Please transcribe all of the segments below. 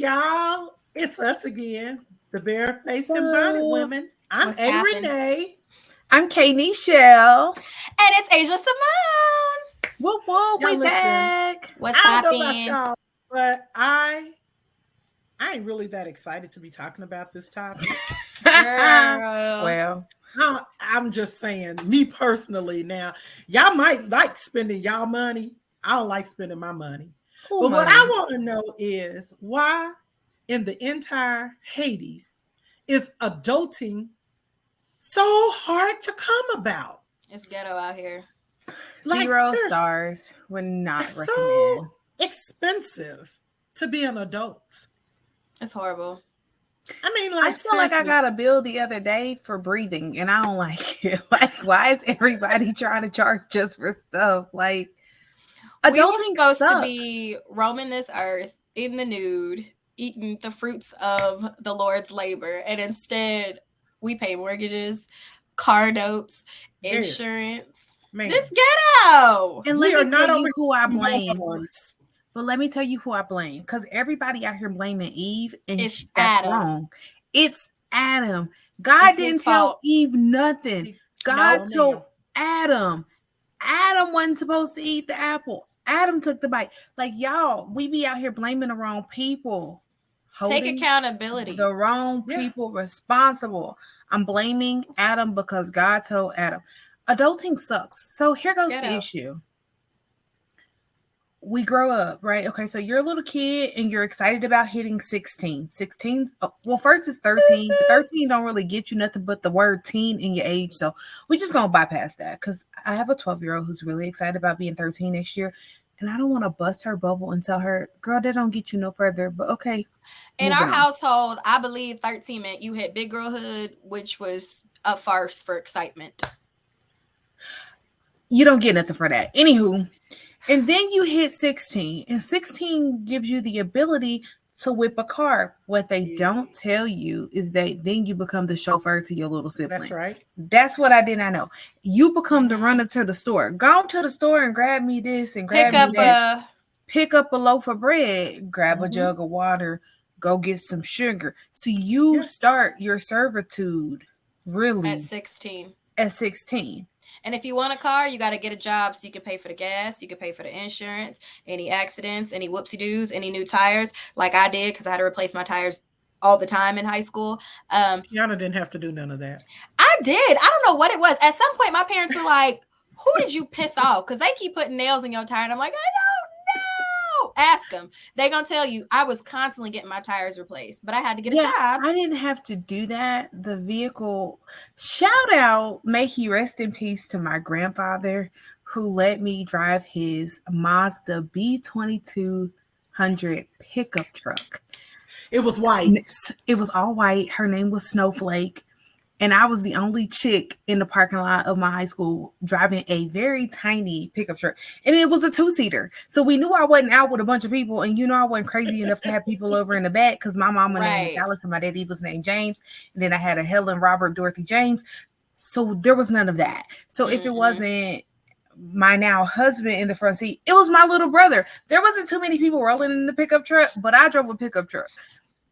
y'all. It's us again, the Barefaced and Bonnet So, women. I'm What's A. happening? Renee. I'm Katie Shell. And it's Asia Simone. Whoop whoop, Y'all we listen. back. What's I don't know about poppin'? y'all, but I ain't really that excited to be talking about this topic. Girl. Well, I'm just saying, me personally now, y'all might like spending y'all money. I don't like spending my money. who But what money? I want to know is why in the entire Hades is adulting so hard to come about? It's ghetto out here. Like, Zero seriously, stars. Would not it's recommend. so expensive to be an adult. It's horrible. I mean, I like, feel like I seriously. got a bill the other day for breathing, and I don't like it. Like, why is everybody trying to charge just for stuff? Like, We were adulting supposed to sucks. be roaming this earth in the nude, eating the fruits of the Lord's labor, and instead we pay mortgages, car notes, Yeah. insurance. Man, This ghetto. And we let are me not tell over you who I here blame. morons. But let me tell you who I blame. Because everybody out here blaming Eve, and It's that's Adam. wrong. It's Adam. God It's his didn't tell fault. Eve nothing. God No, told ma'am. Adam. Adam wasn't supposed to eat the apple. Adam took the bite. Like, y'all, we be out here blaming the wrong people. Take Holding accountability. the wrong Yeah. people responsible. I'm blaming Adam because God told Adam. Adulting sucks. So here goes the Ghetto. issue. We grow up, right? Okay, so you're a little kid and you're excited about hitting 16. 16, well, first it's 13, but 13 don't really get you nothing but the word teen in your age. So we just gonna bypass that because I have a 12-year-old who's really excited about being 13 next year. And I don't want to bust her bubble and tell her, girl, that don't get you no further. But okay. In moving our on. household, I believe 13 meant you hit big girlhood, which was a farce for excitement. You don't get nothing for that. Anywho, and then you hit 16, and 16 gives you the ability to whip a car. What they don't tell you is that then you become the chauffeur to your little sibling. That's right. That's what I did not know. You become the runner to the store. Go to the store and grab me this and grab Pick up me that. a Pick up a loaf of bread, grab a Mhm. jug of water, go get some sugar. So you Yeah. start your servitude really at 16. at 16. And if you want a car, you got to get a job so you can pay for the gas, you can pay for the insurance, any accidents, any whoopsie-doos, any new tires, like I did because I had to replace my tires all the time in high school. Kiana didn't have to do none of that. I did. I don't know what it was. At some point, my parents were like, who did you piss off? Because they keep putting nails in your tire. And I'm like, I don't know. Ask them. They're going to tell you I was constantly getting my tires replaced, but I had to get a job. I didn't have to do that. The vehicle, shout out, may he rest in peace to my grandfather who let me drive his Mazda B2200 pickup truck. It was white. It was all white. Her name was Snowflake. And I was the only chick in the parking lot of my high school driving a very tiny pickup truck. And it was a 2-seater. So we knew I wasn't out with a bunch of people. And I wasn't crazy enough to have people over in the back because my mama named Alice and my daddy was named James. And then I had a Helen, Robert, Dorothy, James. So there was none of that. So if it wasn't my now husband in the front seat, it was my little brother. There wasn't too many people rolling in the pickup truck, but I drove a pickup truck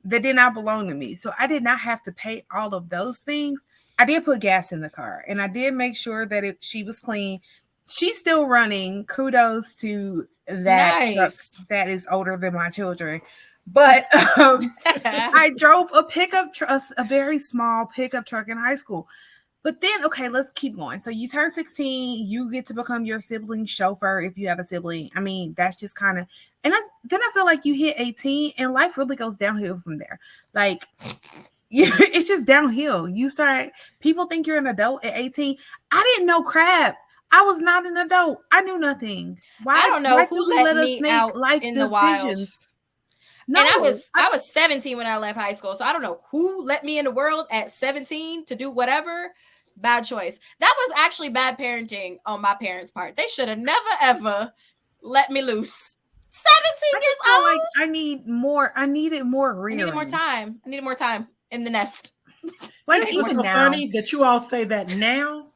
that did not belong to me. So I did not have to pay all of those things. I did put gas in the car and I did make sure that she was clean. She's still running. Kudos to that truck that is older than my children. But I drove a pickup truck, a very small pickup truck in high school. But then, okay, let's keep going. So you turn 16, you get to become your sibling's chauffeur if you have a sibling. I mean, that's just kind of, and then I feel like you hit 18 and life really goes downhill from there. Like, it's just downhill. You start, people think you're an adult at 18. I didn't know crap. I was not an adult. I knew nothing. I don't know who let me out life in the decisions? wild. No, and I was 17 when I left high school. So I don't know who let me in the world at 17 to do whatever. Bad choice. That was actually bad parenting on my parents' part. They should have never, ever let me loose. 17 years old. Like I needed more rearing. I needed more time. I needed more time in the nest. Like It's even so now, funny that you all say that now,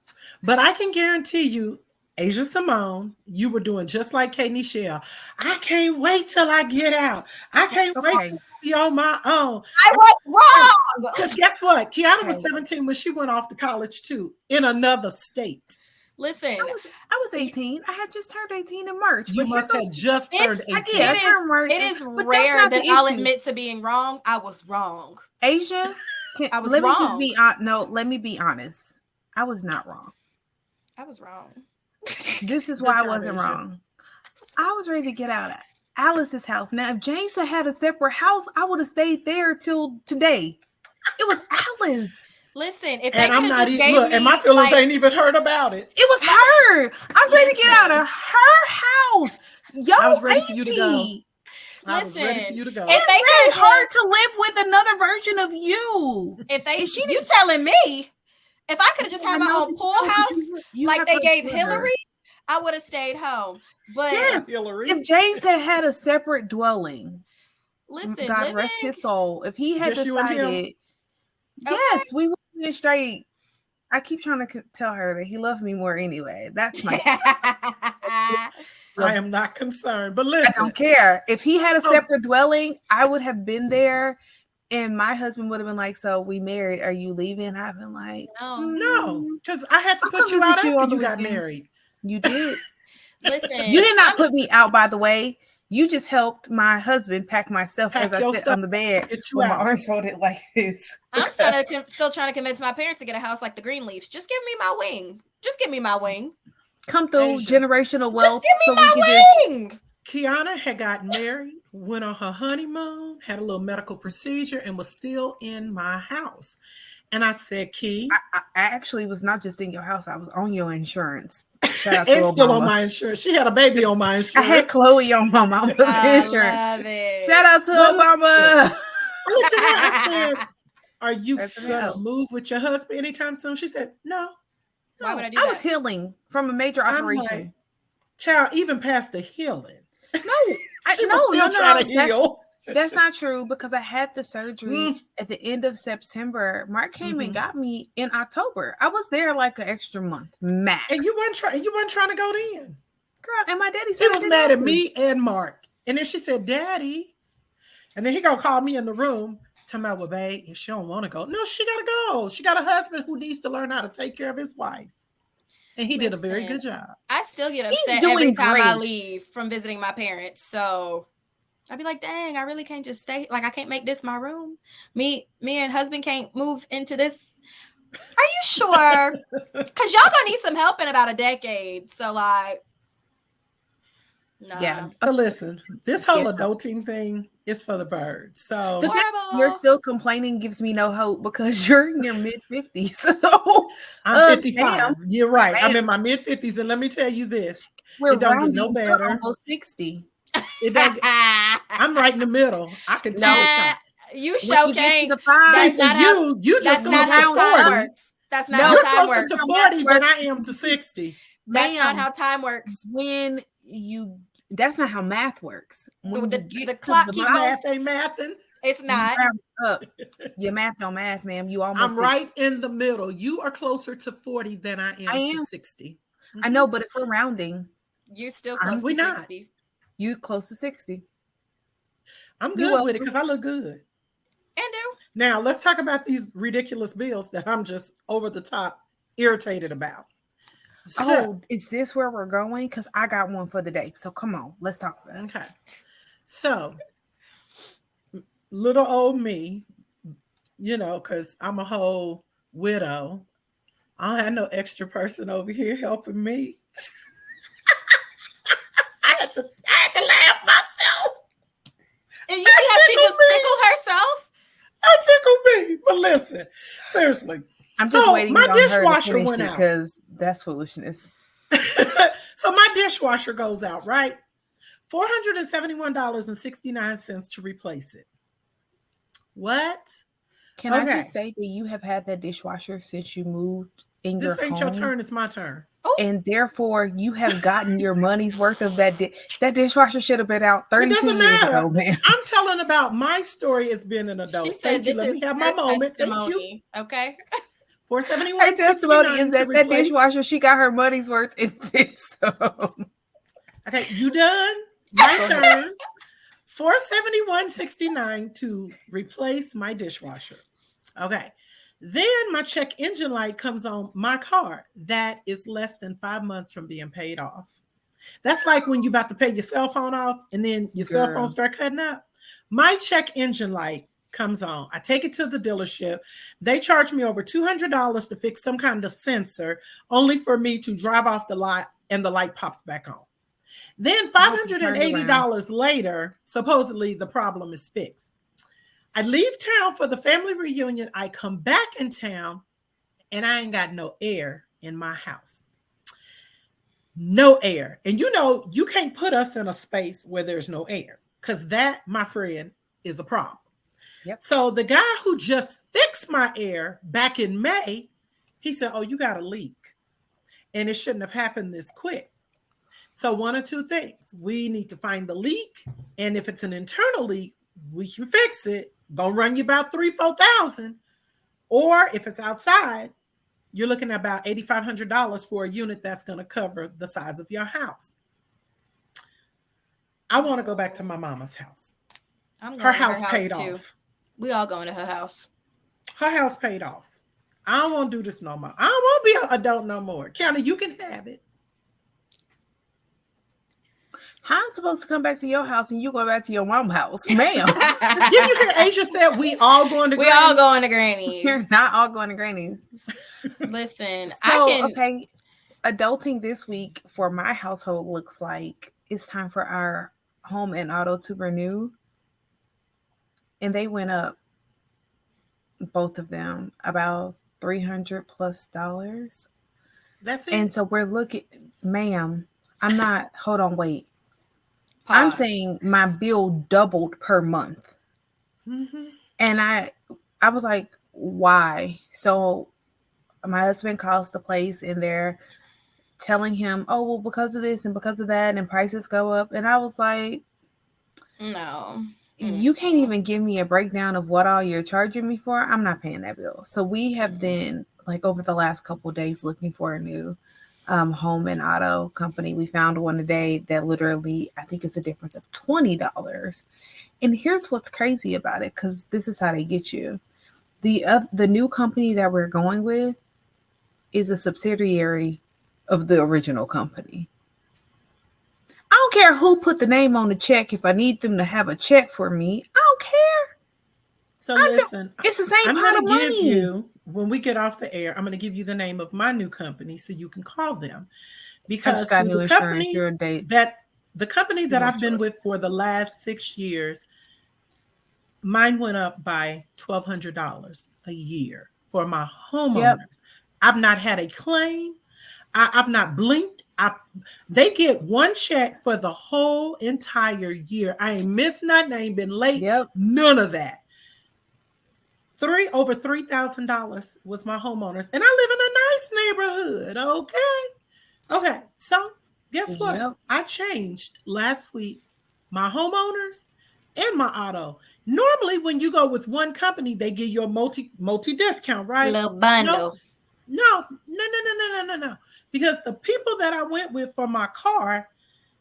but I can guarantee you, Asia Simone, you were doing just like Katie Shell. I can't wait till I get out. I can't wait till be on my own. I was wrong. Because guess what? Kiana was Okay. 17 when she went off to college too, in another state. Listen, I was 18. I had just turned 18 in March. You but must here's have just turned it's- 18. Yeah, it I'm right. is But that's rare not the that I'll issue. admit to being wrong. I was wrong. Asia. I was let wrong. me just be no. Let me be honest. I was not wrong. I was wrong. This is why I Good job, wasn't Asia. wrong. I was ready to get out of Alice's house. Now, if James had a separate house, I would have stayed there till today. It was Alice. Listen, if they And I'm could have not just even, gave look, me, and my feelings like, ain't even heard about it. It was her. I was ready to get out of her house. Yo, I was ready for you to go. auntie. I was ready for Listen, you to go. if It's they very could've hard to live with another version of you. if they, And she you telling me, if I could have just had my know own that pool you- house you like have they to gave afford her. Hillary, I would have stayed home. But Yes. Hillary. If James had a separate dwelling, listen, God rest his soul. If he had Just you and him? decided, yes, we would have been straight. I keep trying to tell her that he loved me more anyway. That's my. I am not concerned, but I listen. don't care. If he had a Oh. separate dwelling, I would have been there, and my husband would have been like, "So we married? Are you leaving?" I've been like, No, because I had to I'll put come you out visit you after on the you got weekends. married. You did. Listen, You did not put me out, by the way. You just helped my husband pack my stuff Pack as I your sit stuff, on the bed get you with my out. arms folded like this. I'm still trying to convince my parents to get a house like the Greenleafs. Just give me my wing. Just give me my wing. Come through Asia. generational wealth. Just give me so we my can just- wing. Kiana had gotten married, went on her honeymoon, had a little medical procedure, and was still in my house. And I said, Key, I actually was not just in your house. I was on your insurance. Shout out to and still on Obama. my insurance. She had a baby on my I insurance. had Chloe on my mama's I insurance. love it. Shout out to Obama. I looked at her, I said, are you That's going to enough. move with your husband anytime soon? She said, no. Why would I do I that? was healing from a major I'm operation. like, child, even past the healing. No, She was still trying to heal. That's not true because I had the surgery Mm. at the end of September. Mark came Mhm. and got me in October. I was there like an extra month max. And you weren't trying to go then. girl, and my daddy said He I was didn't mad have at to. me and Mark. And then she said, Daddy. And then he gonna call me in the room, talking about, well, babe, if she don't want to go. No, she gotta go. She got a husband who needs to learn how to take care of his wife. And he did a very Listen, good job. I still get He's upset doing every time I great. leave from visiting my parents. So I'd be like, dang, I really can't just stay. Like, I can't make this my room. Me and husband can't move into this. Are you sure? Because y'all gonna need some help in about a decade. So like, no. Yeah. So listen, this whole Yeah. adulting thing is for the birds. So The fact Horrible. you're still complaining gives me no hope because you're in your mid 50s. So I'm 55. damn. You're right. I'm Damn. in my mid 50s. And let me tell you this. we're It don't get rounding no to better. almost 60. It don't get, I'm right in the middle. I can tell Nah, the time. you When sure you get to can't. the five, That's See, not how- you That's just not closer how to time 40. works. That's not No, how You're time closer works. to 40 than I am to 60. That's not Ma'am. how time works. when you that's not how math works. When The- you get the to clock the keep My bottom, math ain't mathing. It's you not. round up. Your math don't math, ma'am. You almost I'm right in the middle. You are closer to 40 than I am, I am. to 60. I know, but if we're rounding, You're still I'm- close we to not. 60. you close to 60. I'm You good welcome. with it because I look good. And do. Now, let's talk about these ridiculous bills that I'm just over the top irritated about. So, Oh, is this where we're going? Because I got one for the day. So come on, let's talk about it. okay. So, little old me, because I'm a whole widow. I don't have no extra person over here helping me. I had to laugh myself. And you see how she just tickled herself? I tickled me. But listen, seriously. I'm just So, waiting my on her to dishwasher finish went it out. because that's foolishness. So my dishwasher goes out, right? $471.69 to replace it. What? Can I Okay. just say that you have had that dishwasher since you moved in your This ain't home? your turn, it's my turn. And therefore, you have gotten your money's worth of that. That dishwasher should have been out 32 doesn't years matter. ago, man. I'm telling about my story as being an adult. She said Thank you. this Let is me have my her moment. Thank you. testimony. Okay. Her $471.69 testimony is to that replace. dishwasher, she got her money's worth in this. Okay, you done? My turn. $471.69 to replace my dishwasher. Okay. Then my check engine light comes on my car. That is less than 5 months from being paid off. That's like when you're about to pay your cell phone off and then your cell phone start cutting up. My check engine light comes on. I take it to the dealership. They charge me over $200 to fix some kind of sensor, only for me to drive off the lot and the light pops back on. Then $580 later, supposedly the problem is fixed. I leave town for the family reunion. I come back in town and I ain't got no air in my house. No air. And you know, you can't put us in a space where there's no air, because that, my friend, is a problem. Yep. So the guy who just fixed my air back in May, he said, oh, you got a leak. And it shouldn't have happened this quick. So one or two things. We need to find the leak. And if it's an internal leak, we can fix it. Gonna run you about $3,000-4,000. Or if it's outside, you're looking at about $8,500 for a unit that's going to cover the size of your house. I want to go back to my mama's house. Her house paid off. We all going to her house. Her house paid off. I don't want to do this no more. I don't want to be an adult no more. County, you can have it. How I'm supposed to come back to your house and you go back to your mom's house, ma'am? Didn't you hear Asia said we all going to Granny's? We all going to Granny's. You're not all going to Granny's. Listen, okay. Adulting this week for my household looks like it's time for our home and auto to renew. And they went up, both of them, about $300+. That's it. And so we're looking, ma'am, I'm not, hold on, wait. Pause. I'm saying my bill doubled per month. Mm-hmm. And I was like, why? So my husband calls the place and they're telling him, oh, well, because of this and because of that, and prices go up. And I was like, no. You can't even give me a breakdown of what all you're charging me for. I'm not paying that bill. So we have been, like, over the last couple of days looking for a new home and auto company. We found one today that literally, I think it's a difference of $20. And here's what's crazy about it, because this is how they get you. The new company that we're going with is a subsidiary of the original company. I don't care who put the name on the check. If I need them to have a check for me, I don't care. So listen, it's the same pot of money. Give you, when we get off the air, I'm going to give you the name of my new company so you can call them. Because I just got new insurance. You're a date. The company that I've been with for the last 6 years, mine went up by $1,200 a year for my homeowners. Yep. I've not had a claim. I've not blinked. They get one check for the whole entire year. I ain't missed nothing. I ain't been late. Yep. None of that. Over $3,000 was my homeowners. And I live in a nice neighborhood. Okay. So guess what? Yep. I changed last week my homeowners and my auto. Normally, when you go with one company, they give you a multi discount, right? Little bundle. No. Because the people that I went with for my car,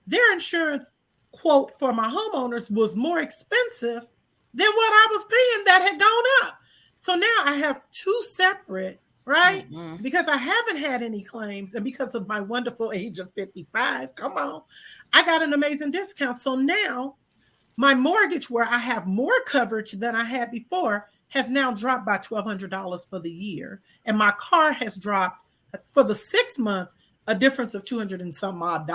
their insurance quote for my homeowners was more expensive than what I was paying that had gone up. So now I have two separate, right? Mm-hmm. Because I haven't had any claims, and because of my wonderful age of 55, come on, I got an amazing discount. So now my mortgage, where I have more coverage than I had before, has now dropped by $1,200 for the year. And my car has dropped for the 6 months, a difference of $200 and some odd.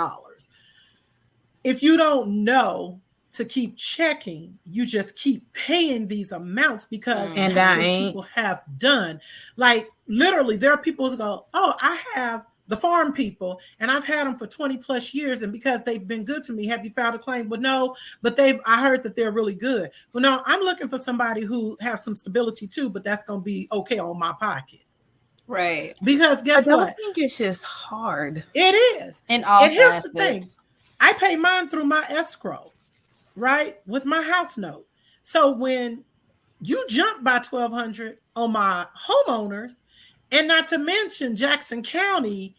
If you don't know to keep checking, you just keep paying these amounts because that's what people have done. Like literally, there are people who go, oh, I have the farm people and I've had them for 20 plus years. And because they've been good to me, have you filed a claim? Well, no, but I heard that they're really good. Well, no, I'm looking for somebody who has some stability too, but that's going to be okay on my pocket. Right. Because guess what? I think it's just hard. It is. And here's the thing. I pay mine through my escrow, right? With my house note. So when you jump by $1,200 on my homeowners, and not to mention Jackson County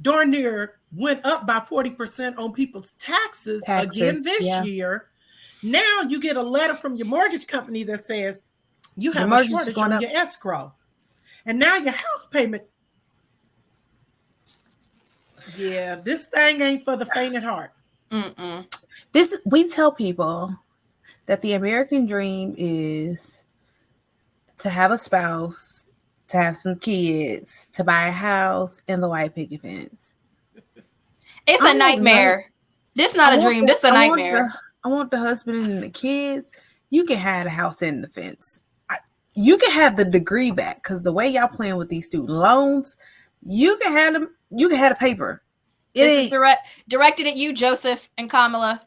darn near went up by 40% on people's taxes again this year. Now you get a letter from your mortgage company that says you Your have a mortgage is shortage going on up. your escrow. And now your house payment. Yeah, this thing ain't for the faint at heart. We tell people that the American dream is to have a spouse, to have some kids, to buy a house, and the white picket fence. It's a nightmare. This not a dream. This a nightmare. I want the husband and the kids. You can have the house and the fence. You can have the degree back because the way y'all playing with these student loans, you can have them. You can have the paper. This is directed at you, Joseph and Kamala.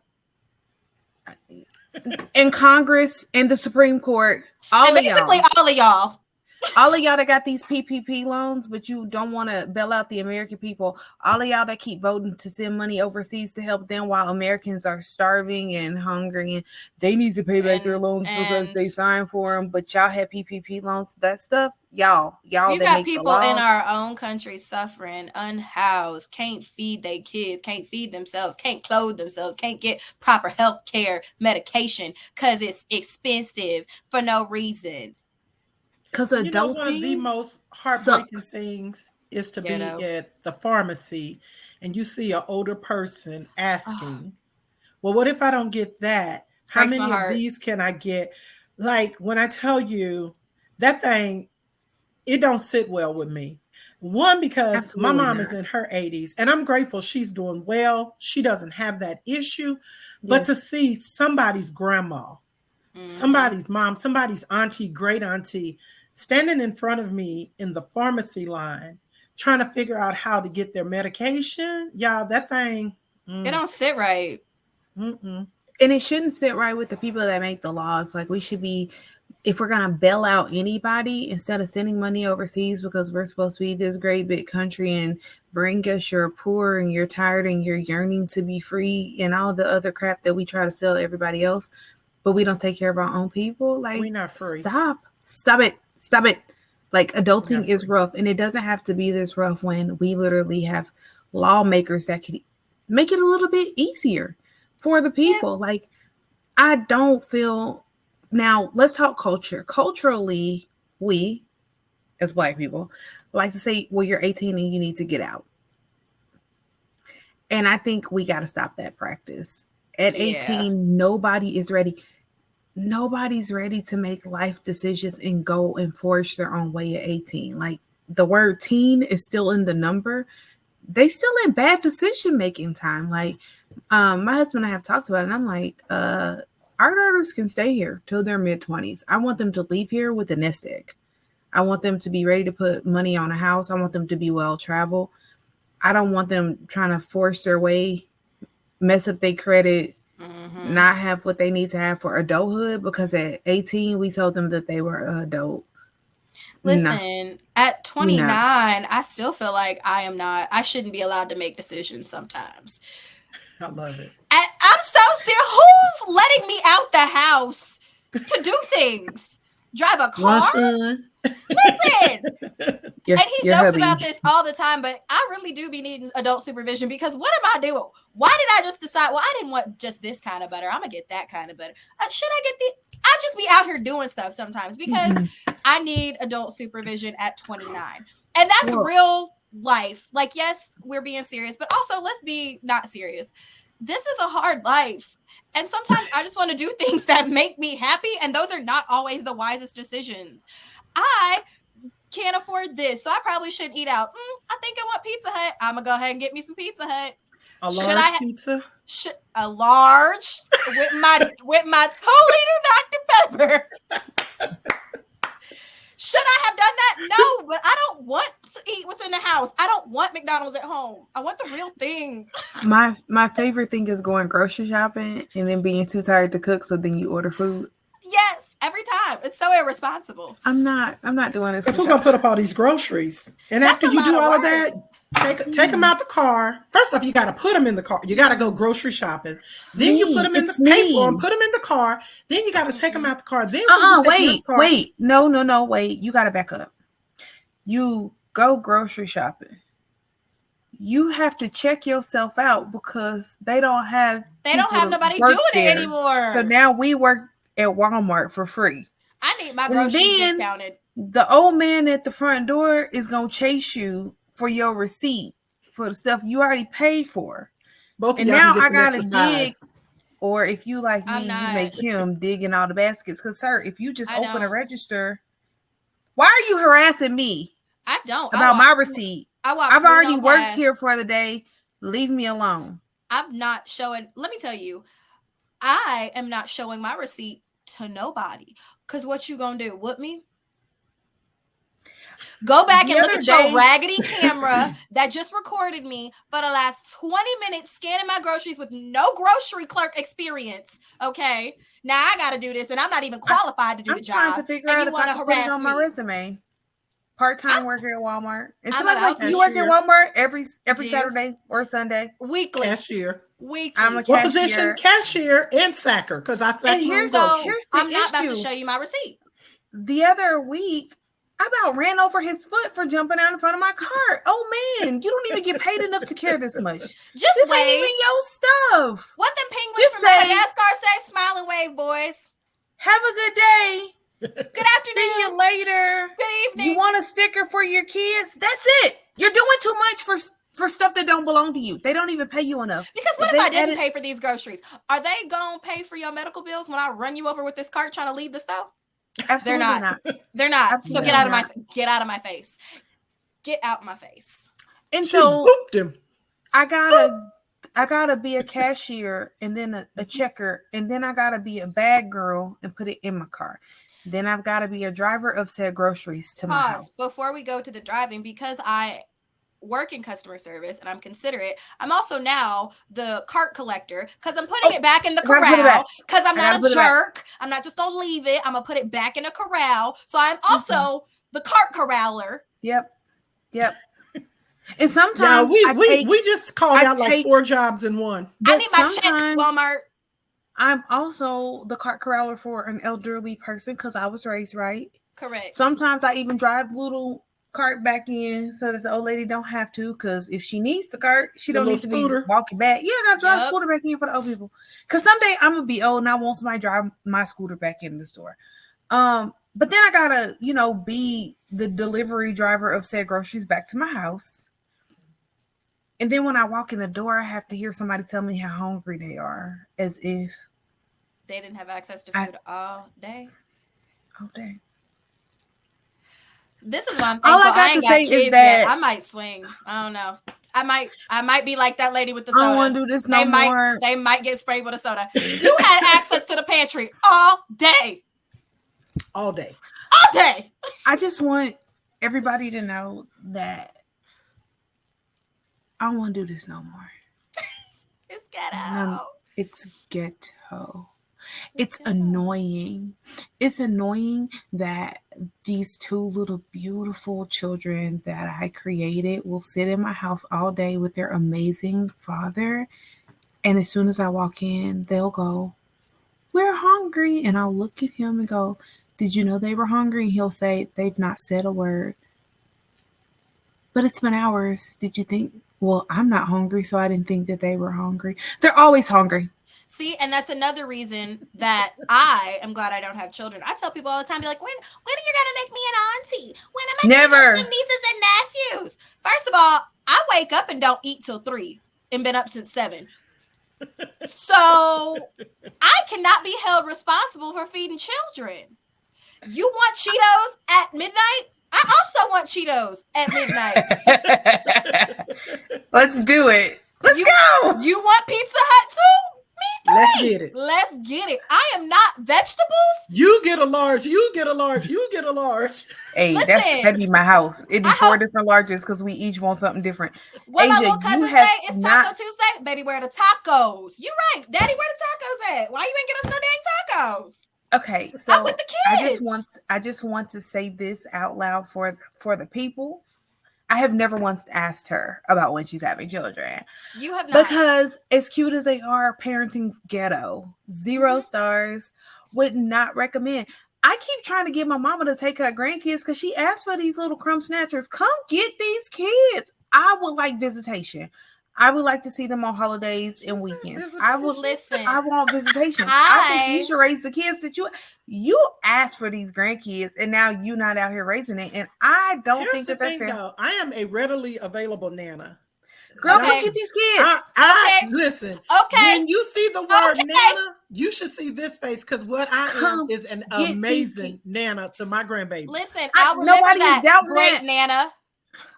In Congress and the Supreme Court, all of y'all that got these PPP loans, but you don't want to bail out the American people. All of y'all that keep voting to send money overseas to help them while Americans are starving and hungry, and they need to pay back their loans because they signed for them. But y'all had PPP loans, that stuff. Y'all. You got people in our own country suffering, unhoused, can't feed their kids, can't feed themselves, can't clothe themselves, can't get proper health care, medication because it's expensive for no reason. Because adulting, one of the most heartbreaking things is to Ghetto. be at the pharmacy and you see an older person asking, well, what if I don't get that? How many of these can I get? Like when I tell you that thing, it don't sit well with me. One, because my mom is in her 80s and I'm grateful she's doing well. She doesn't have that issue. But to see somebody's grandma, somebody's mom, somebody's auntie, great auntie, standing in front of me in the pharmacy line, trying to figure out how to get their medication. Y'all, that thing. It don't sit right. And it shouldn't sit right with the people that make the laws. Like we should be, if we're going to bail out anybody, instead of sending money overseas because we're supposed to be this great big country and bring us your poor and you're tired and you're yearning to be free and all the other crap that we try to sell everybody else, but we don't take care of our own people. Like, we're not free. Stop it. Like adulting is rough, and it doesn't have to be this rough when we literally have lawmakers that could make it a little bit easier for the people. Like, I don't feel. Now, let's talk culture. Culturally, we, as Black people, like to say, well, you're 18 and you need to get out. And I think we got to stop that practice. At 18, nobody is ready. Nobody's ready to make life decisions and go and forge their own way at 18. Like, the word teen is still in the number. They still in bad decision-making time. Like, my husband and I have talked about it, and I'm like, our daughters can stay here till their mid-20s. I want them to leave here with a nest egg. I want them to be ready to put money on a house. I want them to be well-traveled. I don't want them trying to force their way, mess up their credit, not have what they need to have for adulthood, because at 18, we told them that they were an adult. Listen, at 29, I still feel like I shouldn't be allowed to make decisions sometimes. I love it. I'm so serious. Who's letting me out the house to do things? Drive a car? Listen. And he jokes about this all the time, but I really do be needing adult supervision, because what am I doing? Why did I just decide, well, I didn't want just this kind of butter. I'm going to get that kind of butter. Should I get the... I just be out here doing stuff sometimes because I need adult supervision at 29. And that's real life. Like, yes, we're being serious, but also let's be not serious. This is a hard life. And sometimes I just want to do things that make me happy. And those are not always the wisest decisions. I can't afford this, so I probably shouldn't eat out. I think I want Pizza Hut. I'm going to go ahead and get me some Pizza Hut. A large pizza? A large with my 2-liter Dr. Pepper. Should I have done that? No, but I don't want to eat what's in the house. I don't want McDonald's at home. I want the real thing. My favorite thing is going grocery shopping and then being too tired to cook, so then you order food. Yes, every time. It's so irresponsible. I'm not doing this. Because who's gonna put up all these groceries? And after you do all of that, take them out the car. First off, you got to put them in the car. You got to go grocery shopping. Then you put them in the pay for them, put them in the car. Then you got to take them out the car. Then wait. No. Wait. You got to back up. You go grocery shopping. you have to check yourself out because they don't have nobody doing it anymore. So now we work at Walmart for free. I need my groceries discounted. The old man at the front door is gonna chase you for your receipt for the stuff you already paid for. Both and of y'all now can get I gotta dig. exercise. Or if you like me, you make him dig in all the baskets. Because, sir, if you just open a register, why are you harassing me? I don't. About my receipt. I've already worked here for the day. Leave me alone. I'm not showing. Let me tell you, I am not showing my receipt to nobody. Because what you going to do? Whoop me? Go back and look at your raggedy camera that just recorded me for the last 20 minutes scanning my groceries with no grocery clerk experience. Okay. Now I got to do this and I'm not even qualified to do the job. I'm trying to figure out if I can put it on my resume. Part-time worker at Walmart. And somebody like, you work at Walmart every Saturday or Sunday? Weekly. Cashier. Weekly. I'm a cashier. What position? Cashier and sacker. Because I sack. Here's I'm not about to show you my receipt. The other week, I about ran over his foot for jumping out in front of my car. Oh man, you don't even get paid enough to care this much. This ain't even your stuff. What them penguins from Madagascar say? Smile and wave, boys. Have a good day. Good afternoon. See you later. Good evening. You want a sticker for your kids? That's it. You're doing too much for stuff that don't belong to you. They don't even pay you enough. Because what if I didn't pay for these groceries? Are they gonna pay for your medical bills when I run you over with this cart trying to leave the store? Absolutely not. They're not. Absolutely so get out of my face. Get out my face. And so I gotta be a cashier and then a checker, and then I gotta be a bag girl and put it in my car. Then I've got to be a driver of said groceries to my house. Before we go to the driving, because I work in customer service and I'm considerate, I'm also now the cart collector because I'm putting it back in the corral because I'm not a jerk. I'm not just gonna leave it. I'm gonna put it back in a corral. So I'm also the cart corraller. Yep. And sometimes we just called out like 4 jobs in one. I need my check, Walmart. I'm also the cart corraller for an elderly person because I was raised right. Correct. Sometimes I even drive little cart back in so that the old lady don't have to, because if she needs the cart, she don't need to be walking back. Yeah, I gotta drive a scooter back in for the old people. Because someday I'm gonna be old and I want somebody to drive my scooter back in the store. But then I gotta, be the delivery driver of said groceries back to my house. And then when I walk in the door, I have to hear somebody tell me how hungry they are, as if they didn't have access to food all day. All day. This is why I'm thankful I ain't got kids yet. I might swing. I don't know. I might be like that lady with the soda. I don't want to do this no more. They might get sprayed with a soda. You had access to the pantry all day. All day. All day. I just want everybody to know that I don't want to do this no more. It's ghetto. No, it's ghetto. It's annoying. It's annoying that these 2 little beautiful children that I created will sit in my house all day with their amazing father. And as soon as I walk in, they'll go, "We're hungry." And I'll look at him and go, "Did you know they were hungry?" And he'll say, "They've not said a word." But it's been hours. Did you think? Well, I'm not hungry, so I didn't think that they were hungry. They're always hungry. See, and that's another reason that I am glad I don't have children. I tell people all the time, be like, when are you gonna make me an auntie? When am I gonna have some nieces and nephews? First of all, I wake up and don't eat till 3 and been up since 7. So I cannot be held responsible for feeding children. You want Cheetos at midnight? I also want Cheetos at midnight. Let's do it. Let's go. You want Pizza Hut too? Me too. Let's get it. Let's get it. I am not vegetables. You get a large. You get a large. You get a large. Hey, that'd be my house. It'd be 4 different larges because we each want something different. What my little cousin say? It's Taco Tuesday. Baby, where the tacos? You right. Daddy, where the tacos at? Why you ain't get us no dang tacos? Okay, so I'm with the kids. I just want to say this out loud for the people. I have never once asked her about when she's having children. You have not. Because as cute as they are, parenting's ghetto. 0 stars. Would not recommend. I keep trying to get my mama to take her grandkids because she asked for these little crumb snatchers. Come get these kids. I would like visitation. I would like to see them on holidays and weekends. I would listen. I want visitation. I think you should raise the kids that you asked for these grandkids, and now you're not out here raising it. And I don't think that that's fair. Though. I am a readily available nana. Girl, come get these kids. Listen. Okay. When you see the word nana, you should see this face, because what I am is an amazing nana to my grandbaby. Listen, I remember that great nana.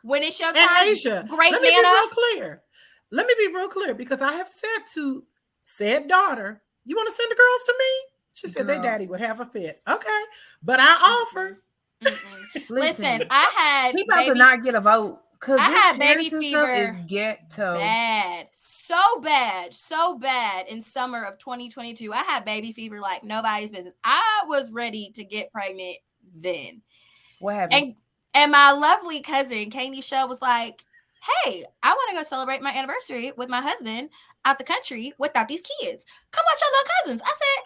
When it's your time, and Asia, great let me be real clear. Let me be real clear, because I have said to said daughter, you want to send the girls to me? She said their daddy would have a fit. Okay. But I offer. Listen, I had he about to not get a vote. I had baby fever is ghetto. Bad. So bad in summer of 2022. I had baby fever like nobody's business. I was ready to get pregnant then. What happened? And my lovely cousin, Katie Shell, was like, hey, I want to go celebrate my anniversary with my husband out the country without these kids. Come watch your little cousins. I said,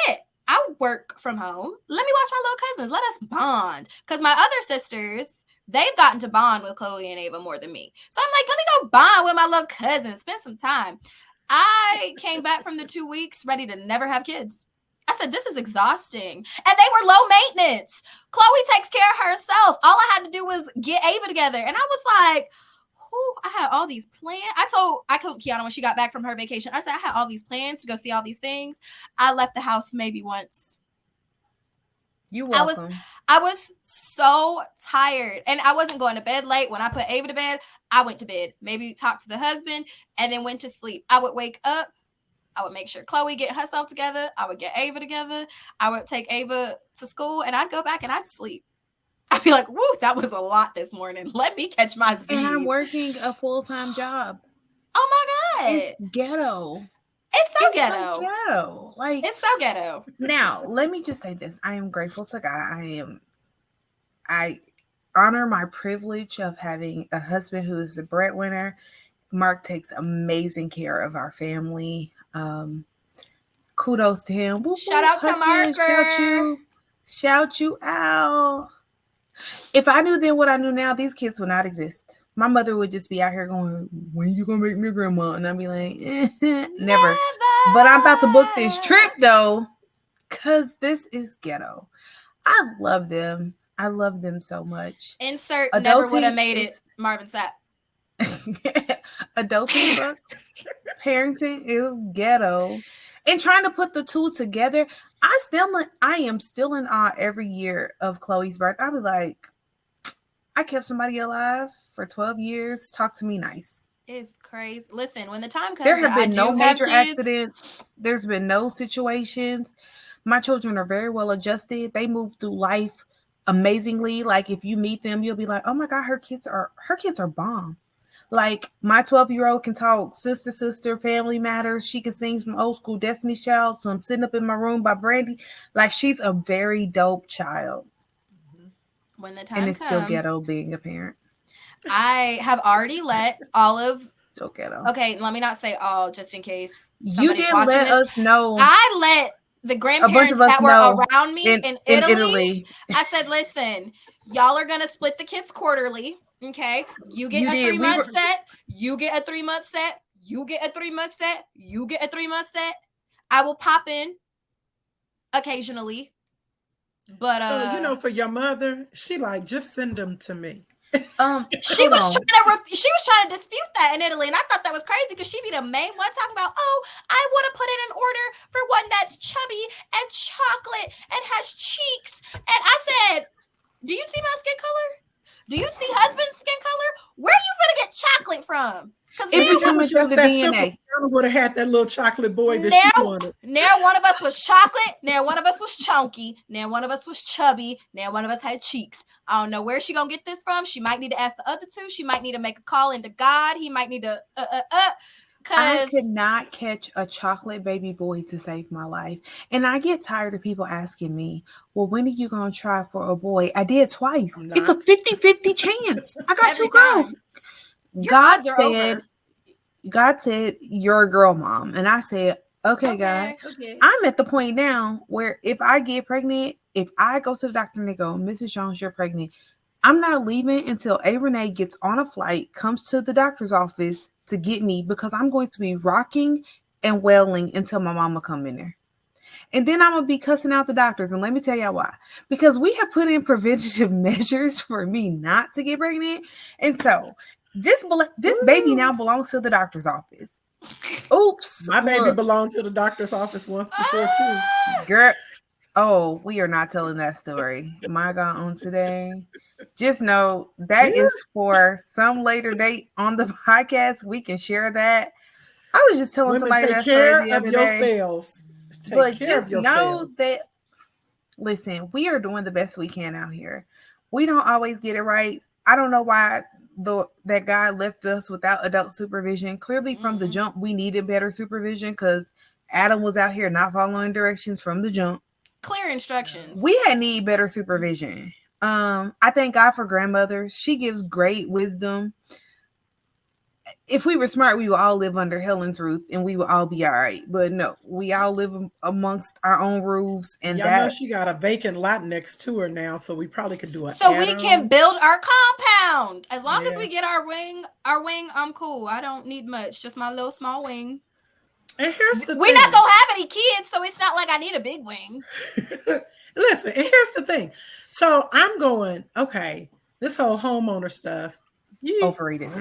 bet. I work from home. Let me watch my little cousins. Let us bond. Because my other sisters, they've gotten to bond with Chloe and Ava more than me. So I'm like, let me go bond with my little cousins. Spend some time. I came back from the 2 weeks ready to never have kids. I said, this is exhausting. And they were low maintenance. Chloe takes care of herself. All I had to do was get Ava together. And I was like, I had all these plans. I told Kiana when she got back from her vacation, I said, I had all these plans to go see all these things. I left the house maybe once. You're welcome. I was so tired, and I wasn't going to bed late. When I put Ava to bed, I went to bed, maybe talked to the husband, and then went to sleep. I would wake up. I would make sure Chloe get herself together. I would get Ava together. I would take Ava to school, and I'd go back and I'd sleep. I'd be like, woo, that was a lot this morning. Let me catch my Z's. And I'm working a full-time job. Oh my God. It's ghetto. It's so ghetto. Ghetto. Like, it's so ghetto. Now, let me just say this. I am grateful to God. I honor my privilege of having a husband who is the breadwinner. Mark takes amazing care of our family. Kudos to him. Shout out to Marker. Shout you out. If I knew then what I knew now, these kids would not exist. My mother would just be out here going, when you gonna make me a grandma? And I'd be like, never. But I'm about to book this trip though, because this is ghetto. I love them. I love them so much. Insert adulting never would have made it. Marvin Sapp. Adulting, parenting is ghetto. And trying to put the two together, I am still in awe every year of Chloe's birth. I'll be like, I kept somebody alive for 12 years. Talk to me nice. It's crazy. Listen, when the time comes, there have been no major accidents. There's been no situations. My children are very well adjusted. They move through life amazingly. Like if you meet them, you'll be like, oh my God, her kids are bomb. Like my 12-year-old can talk sister, family matters. She can sing some old school Destiny's Child. So I'm sitting up in my room by Brandy. Like she's a very dope child. When the time and it's comes, still ghetto being a parent. I have already let all of. Still ghetto. Okay, let me not say all, just in case you didn't let us know. I let the grandparents that were around me in Italy. I said, listen, y'all are gonna split the kids quarterly. Okay, you get a 3 month set, you get a 3 month set, you get a 3 month set, you get a 3 month set. I will pop in occasionally, but so for your mother, she like just send them to me. She was trying to dispute that in Italy, and I thought that was crazy because she'd be the main one talking about, oh, I want to put in an order for one that's chubby and chocolate and has cheeks, and I said, do you see my skin color? Do you see husband's skin color? Where are you gonna get chocolate from? Because it was just the DNA. Would have had that little chocolate boy that she wanted. Now one of us was chocolate. Now one of us was chunky. Now one of us was chubby. Now one of us had cheeks. I don't know where she gonna get this from. She might need to ask the other two. She might need to make a call into God. He might need to I could not catch a chocolate baby boy to save my life. And I get tired of people asking me, well, when are you going to try for a boy? I did twice. It's a 50-50 chance. I got two girls. God said, you're a girl mom. And I said, okay, God. Okay. I'm at the point now where if I get pregnant, if I go to the doctor and they go, Mrs. Jones, you're pregnant, I'm not leaving until A. Renee gets on a flight, comes to the doctor's office to get me because I'm going to be rocking and wailing until my mama come in there. And then I'm going to be cussing out the doctors. And let me tell y'all why. Because we have put in preventative measures for me not to get pregnant. And so this baby now belongs to the doctor's office. Oops. My baby belonged to the doctor's office once before too. Girl. Oh, we are not telling that story. My God, on today. Just know that is for some later date on the podcast. We can share that. I was just telling Women, somebody take that care story the of other day. yourselves. But just know that, listen, we are doing the best we can out here. We don't always get it right. I don't know why that guy left us without adult supervision. Clearly from the jump, we needed better supervision because Adam was out here not following directions from the jump. Clear instructions. We had need better supervision. I thank God for grandmothers. She gives great wisdom. If we were smart, we would all live under Helen's roof and we would all be all right. But no, we all live amongst our own roofs. And y'all know she got a vacant lot next to her now, so we probably could do it. So we can build our compound. As long as we get our wing, I'm cool. I don't need much. Just my little small wing. And here's the We're not gonna have any kids, so it's not like I need a big wing. Listen, and here's the thing. So I'm going, okay, this whole homeowner stuff. Overrated.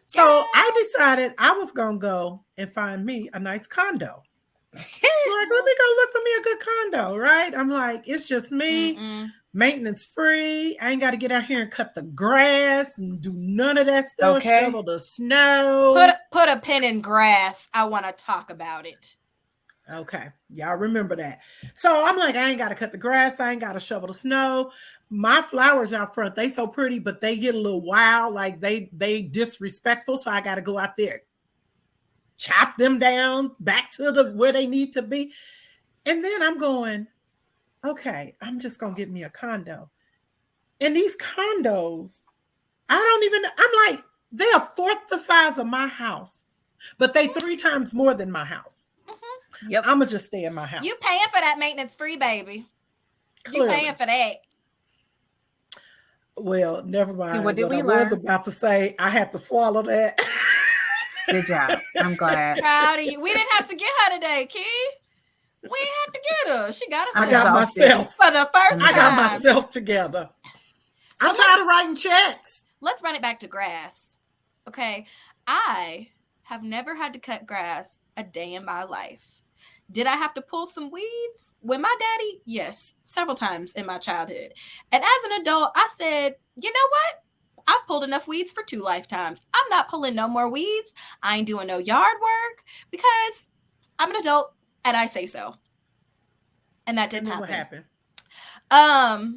So I decided I was gonna go and find me a nice condo. Like, let me go look for me a good condo, right? I'm like, it's just me, maintenance free. I ain't got to get out here and cut the grass and do none of that stuff. Shovel the snow. Put a pin in grass. I want to talk about it. Okay, y'all remember that. So I'm like, I ain't got to cut the grass. I ain't got to shovel the snow. My flowers out front, they so pretty, but they get a little wild. Like they disrespectful. So I got to go out there, chop them down back to where they need to be. And then I'm going, okay, I'm just going to get me a condo. And these condos, I'm like, they are fourth the size of my house, but they 3 times more than my house. Yep, I'm gonna just stay in my house. You paying for that maintenance free, baby? Clearly. You paying for that? Well, never mind. What did we learn? I was about to say I had to swallow that. Good job. I'm glad. Proud of you. We didn't have to get her today, Key. We didn't have to get her. She got us. I got myself for the first time. I got myself together. I'm tired of writing checks. Let's run it back to grass. Okay, I have never had to cut grass a day in my life. Did I have to pull some weeds with my daddy? Yes, several times in my childhood. And as an adult, I said, you know what? I've pulled enough weeds for 2 lifetimes. I'm not pulling no more weeds. I ain't doing no yard work because I'm an adult and I say so. And that didn't happen. What happened? I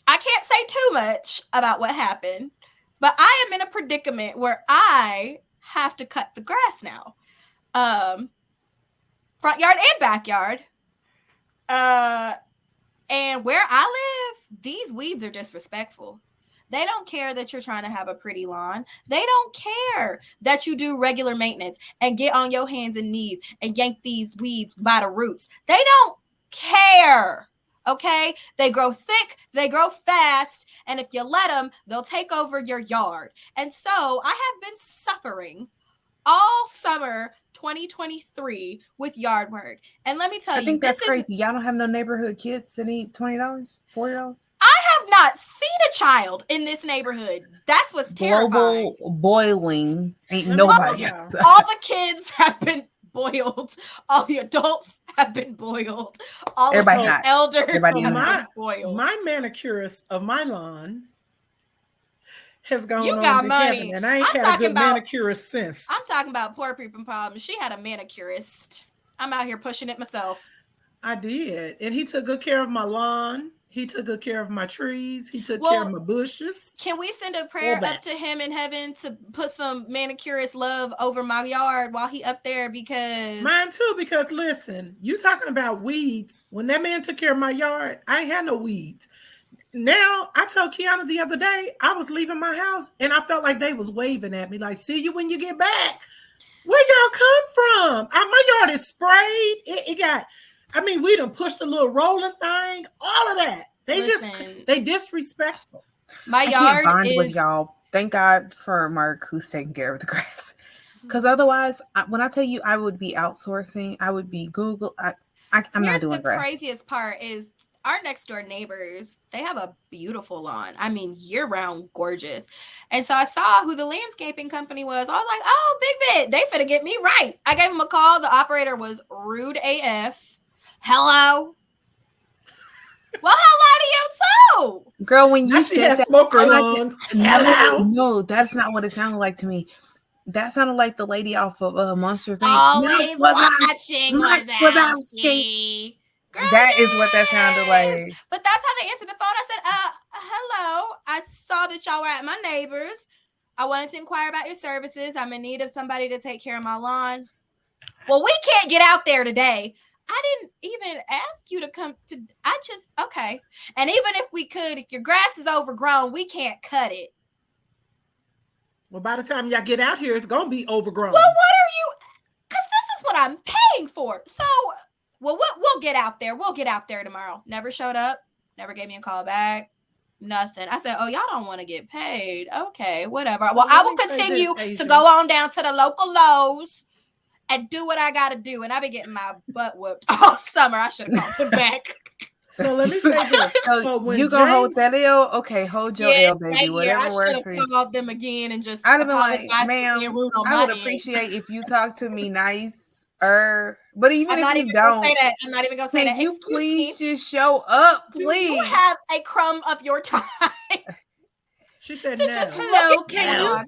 can't say too much about what happened, but I am in a predicament where I have to cut the grass now. Front yard and backyard. And where I live, these weeds are disrespectful. They don't care that you're trying to have a pretty lawn. They don't care that you do regular maintenance and get on your hands and knees and yank these weeds by the roots. They don't care. Okay? They grow thick, they grow fast, and if you let them, they'll take over your yard. And so I have been suffering all summer 2023 with yard work. And let me tell you, I think that's crazy. Y'all don't have no neighborhood kids that need $20, $40? I have not seen a child in this neighborhood. That's what's terrifying. Global boiling ain't nobody else. All the kids have been boiled. All the adults have been boiled. All Everybody of the not. elders Everybody have not. been boiled. My manicurist of my lawn has gone You on got to money. heaven, and I ain't had a good manicurist since. I'm talking about poor people problems. She had a manicurist. I'm out here pushing it myself. I did, and he took good care of my lawn. He took good care of my trees. He took care of my bushes. Can we send a prayer up to him in heaven to put some manicurist love over my yard while he up there? Because mine too. Because listen, you talking about weeds. When that man took care of my yard, I ain't had no weeds. Now, I told Kiana the other day, I was leaving my house and I felt like they was waving at me like, see you when you get back. Where y'all come from? My yard is sprayed. It got, we done pushed a little rolling thing, all of that. They disrespectful. My I yard can't bond is with y'all. Thank God for Mark, who's taking care of the grass. Because otherwise, when I tell you I would be outsourcing, I would be Google. I'm not Here's doing the grass. craziest part is our next door neighbors, they have a beautiful lawn. I mean, year round gorgeous. And so I saw who the landscaping company was. I was like, oh, big bit. They finna get me right. I gave him a call. The operator was rude AF. Hello. Well, hello to you too. Girl, when Now you she said has that, smoker lungs. Hello. no, that's not what it sounded like to me. That sounded like the lady off of Monsters Inc. Always watching Wazowski. Girl, That is what that sounded like. But that's how they answered the phone. I said, hello. I saw that y'all were at my neighbor's. I wanted to inquire about your services. I'm in need of somebody to take care of my lawn. Well, we can't get out there today. I didn't even ask you to come to, okay. And even if we could, if your grass is overgrown, we can't cut it. Well, by the time y'all get out here, it's going to be overgrown. Well, what are you, because this is what I'm paying for. So, well, we'll get out there. We'll get out there tomorrow. Never showed up. Never gave me a call back. Nothing. I said, oh, y'all don't want to get paid. Okay, whatever. Well, I will continue to go on down to the local Lowe's and do what I got to do. And I've been getting my butt whooped all summer. I should have called him back. So let me say this. So you gonna hold that L? Okay, hold your L, baby. Right, whatever works for you. I should have called them again and just I'd have been like, ma'am, I would appreciate if you talk to me nice. But even if you don't, I'm not even gonna say that. Can you please just show up, please? Do you have a crumb of your time? She said no. Hello, can you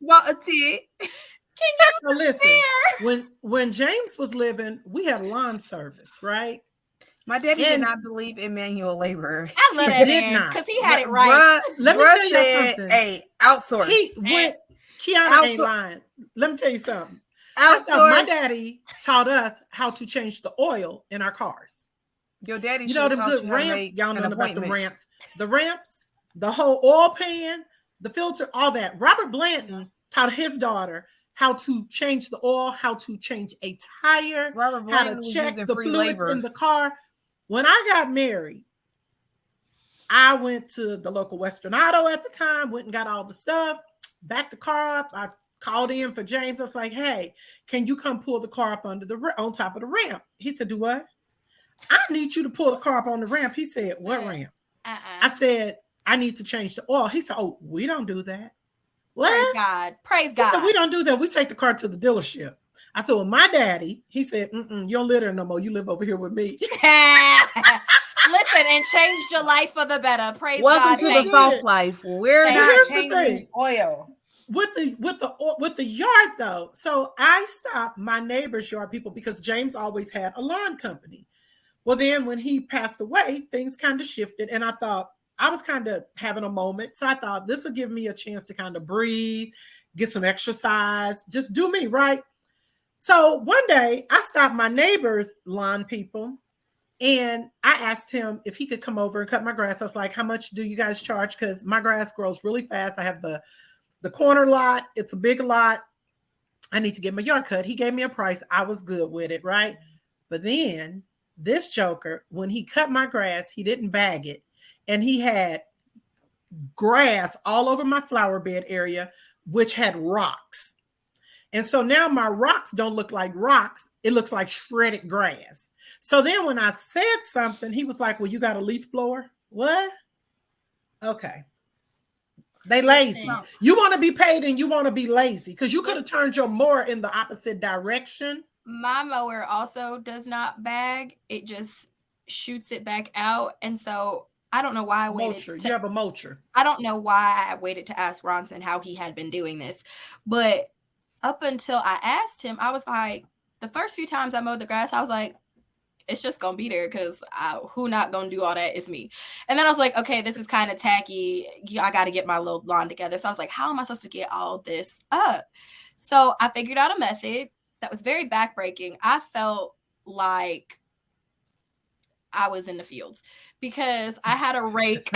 spot a tit? Can you listen? When James was living, we had lawn service, right? My daddy did not believe in manual labor. I love that man because he had it right. Let me tell you something. Hey, outsource. Kiana ain't lying. Let me tell you something. My daddy taught us how to change the oil in our cars. Your daddy, you know, the good ramps. Y'all know about the ramps. The ramps, the whole oil pan, the filter, all that. Robert Blanton taught his daughter how to change the oil, how to change a tire, how to check the fluids in the car. When I got married, I went to the local Western Auto at the time, went and got all the stuff, backed the car up. I called in for James. I was like, hey, can you come pull the car up on top of the ramp? He said, do what? I need you to pull the car up on the ramp. He said, what ramp? I said, I need to change the oil. He said, oh, we don't do that. What? Praise God. He said, we don't do that. We take the car to the dealership. I said, well, my daddy, he said, you don't live there no more. You live over here with me. Listen, and changed your life for the better. Praise Welcome God. to the soft life. We're not changing oil. With the yard though. So I stopped my neighbor's yard people because James always had a lawn company. Well, then when he passed away, things kind of shifted. And I thought I was kind of having a moment. So I thought this will give me a chance to kind of breathe, get some exercise, just do me, right? So one day I stopped my neighbor's lawn people and I asked him if he could come over and cut my grass. I was like, how much do you guys charge? Because my grass grows really fast. I have the corner lot. It's a big lot. I need to get my yard cut. He gave me a price. I was good with it, right? But then this joker, when he cut my grass, he didn't bag it. And he had grass all over my flower bed area, which had rocks. And so now my rocks don't look like rocks. It looks like shredded grass. So then when I said something, he was like, well, you got a leaf blower? What? Okay. They lazy. You want to be paid and you want to be lazy because you could have turned your mower in the opposite direction. My mower also does not bag. It just shoots it back out. And so I don't know why I waited. You have a mulcher. I don't know why I waited to ask Ronson how he had been doing this. But up until I asked him, I was like, the first few times I mowed the grass, I was like, it's just gonna be there because who not gonna do all that is me. And then I was like, okay, this is kind of tacky. I got to get my little lawn together. So I was like, how am I supposed to get all this up? So I figured out a method that was very backbreaking. I felt like I was in the fields because I had a rake.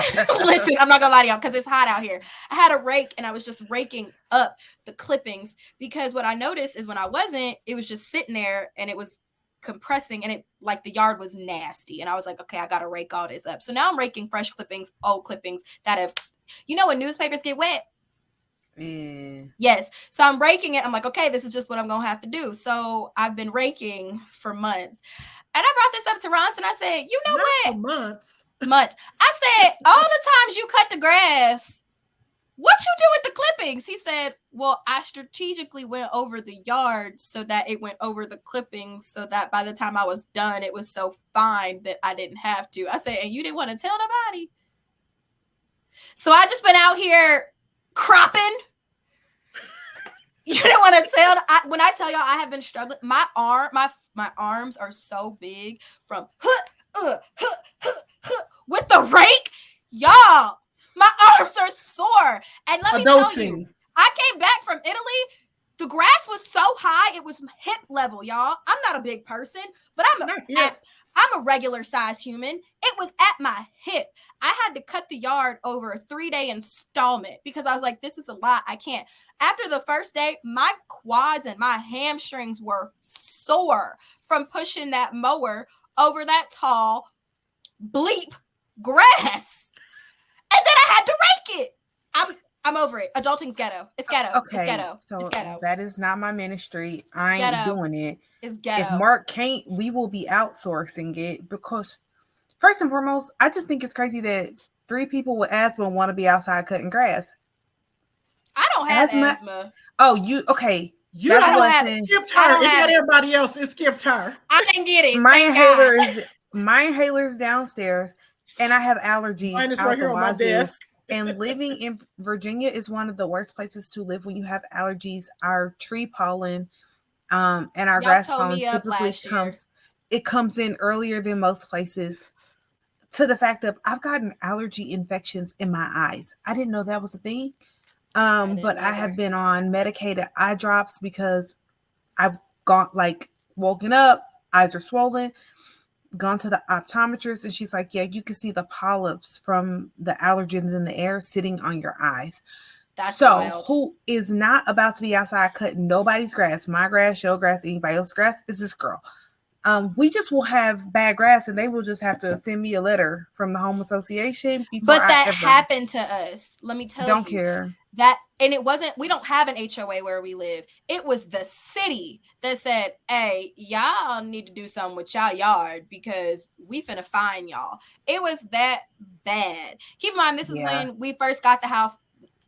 Listen, I'm not gonna lie to y'all because it's hot out here. I had a rake and I was just raking up the clippings because what I noticed is when I wasn't, it was just sitting there and it was compressing, and it like the yard was nasty. And I was like, okay, I gotta rake all this up. So now I'm raking fresh clippings, old clippings that have, when newspapers get wet. Yeah. Yes. So I'm raking it. I'm like, okay, this is just what I'm gonna have to do. So I've been raking for months. And I brought this up to Ron, and I said, you know Not what? for months. Months. I said, all the times you cut the grass, what you do with the clippings? He said, well, I strategically went over the yard so that it went over the clippings so that by the time I was done, it was so fine that I didn't have to. I said, and you didn't want to tell nobody? So I just been out here cropping. You don't want to tell. When I tell y'all, I have been struggling. My arms are so big from with the rake, y'all. My arms are sore, and let me tell you, I came back from Italy. The grass was so high, it was hip level, y'all. I'm not a big person, but I'm a regular size human. It was at my hip. I had to cut the yard over a 3-day installment because I was like, this is a lot. I can't. After the first day, my quads and my hamstrings were sore from pushing that mower over that tall bleep grass. And then I had to rake it. I'm over it. Adulting's ghetto. It's ghetto. Okay, it's ghetto. So it's ghetto. That is not my ministry. I ain't Ghetto. doing it. It's ghetto. If Mark can't, we will be outsourcing it because, first and foremost, I just think it's crazy that 3 people with asthma want to be outside cutting grass. I don't have asthma. Oh, you okay? You don't have it. Skipped her. It's not everybody else. It skipped her. I didn't get it. My inhaler's downstairs, and I have allergies. Mine is right here on my desk. And living in Virginia is one of the worst places to live when you have allergies. Our tree pollen, and our grass pollen typically comes in earlier than most places. To the fact of I've gotten allergy infections in my eyes. I didn't know that was a thing. But I have been on medicated eye drops because I've woken up, eyes are swollen, gone to the optometrist, and she's like, yeah, you can see the polyps from the allergens in the air sitting on your eyes. That's so wild. Who is not about to be outside cutting nobody's grass, my grass, your grass, anybody else's grass, is this girl. We just will have bad grass, and they will just have to send me a letter from the home association. But that happened to us. Let me tell you. Don't care. And it wasn't, we don't have an HOA where we live. It was the city that said, hey, y'all need to do something with y'all yard because we finna fine y'all. It was that bad. Keep in mind, this is when we first got the house.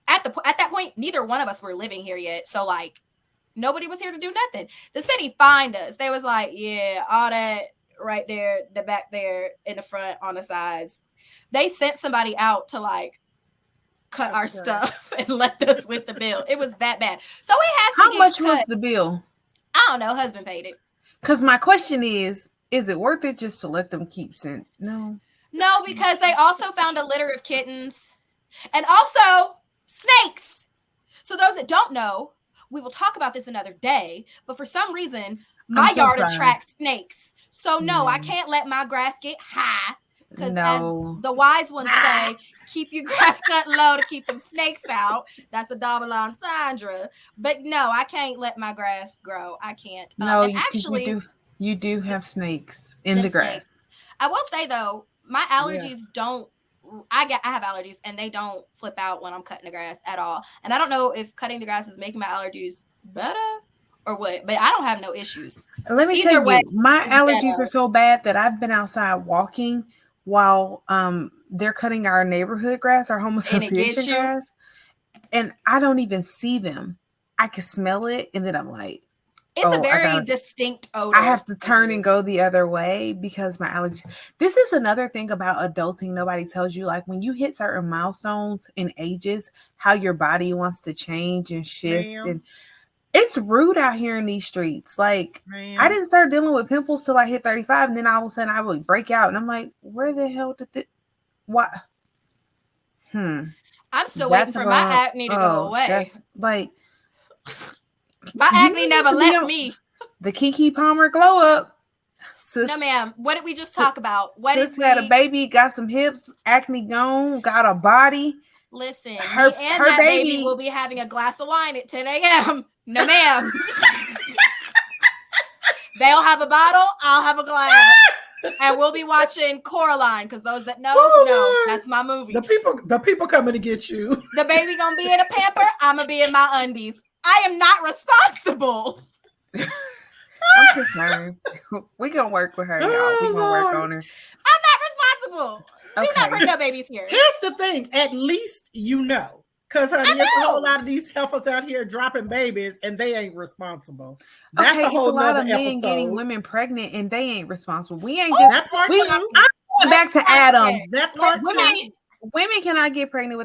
At that point, neither one of us were living here yet. So nobody was here to do nothing. The city fined us. They was like, yeah, all that right there, the back there, in the front, on the sides. They sent somebody out to cut our stuff and left us with the bill. It was that bad. So it has to How much was the bill? I don't know. Husband paid it. Because my question is it worth it just to let them keep sending? No, because they also found a litter of kittens and also snakes. So those that don't know, we will talk about this another day, but for some reason, my yard attracts snakes. So no, I can't let my grass get high. Because as the wise ones say, keep your grass cut low to keep them snakes out. That's a double entendre. But no, I can't let my grass grow. I can't. No, you do have snakes in the grass. Snakes. I will say though, my allergies don't. I have allergies and they don't flip out when I'm cutting the grass at all. And I don't know if cutting the grass is making my allergies better or what, but I don't have no issues. Let me tell you, my allergies are so bad that I've been outside walking while they're cutting our neighborhood grass, our home association grass, and I don't even see them. I can smell it, and then I'm like, it's a very distinct odor. I have to turn and go the other way because my allergies. This is another thing about adulting nobody tells you. When you hit certain milestones in ages, how your body wants to change and shift. And it's rude out here in these streets. I didn't start dealing with pimples till I hit 35, and then all of a sudden I would break out, and I'm like, where the hell did this? What? I'm still waiting for my acne to go away. My acne never left me. The Kiki Palmer glow up. Sis, no, ma'am. What did we just talk about? Sis had a baby, got some hips, acne gone, got a body. Listen, her baby will be having a glass of wine at 10 a.m. No, ma'am. They'll have a bottle, I'll have a glass. And we'll be watching Coraline, because those that know, that's my movie. The people coming to get you. The baby gonna be in a pamper, I'm gonna be in my undies. I am not responsible. I'm concerned. We gonna work with her, y'all. We gonna work on her. I'm not responsible. Do not bring no babies here. Here's the thing. At least you know. Because, honey, there's a whole lot of these heifers out here dropping babies and they ain't responsible. That's a whole lot of men episode. getting women pregnant and they ain't responsible. We ain't just that part I'm going back to Adam. That part women cannot get pregnant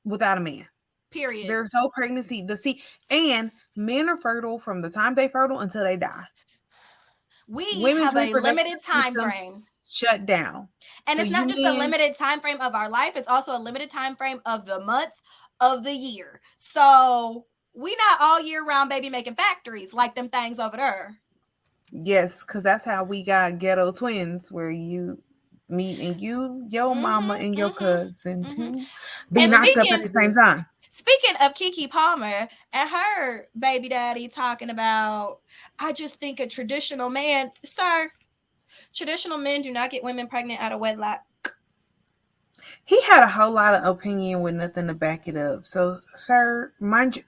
without a man. Period. There's no pregnancy. And men are fertile from the time they fertile until they die. Women's have a limited time frame. Shut down. And so it's not just a limited time frame of our life, it's also a limited time frame of the month of the year. So we not all year round baby making factories like them things over there. Yes, because that's how we got ghetto twins, where you meet and your mama and your cousin be knocked up at the same time. Speaking of Keke Palmer and her baby daddy talking about, I just think a traditional man, sir, traditional men do not get women pregnant out of wedlock. He had a whole lot of opinion with nothing to back it up. So, sir, mind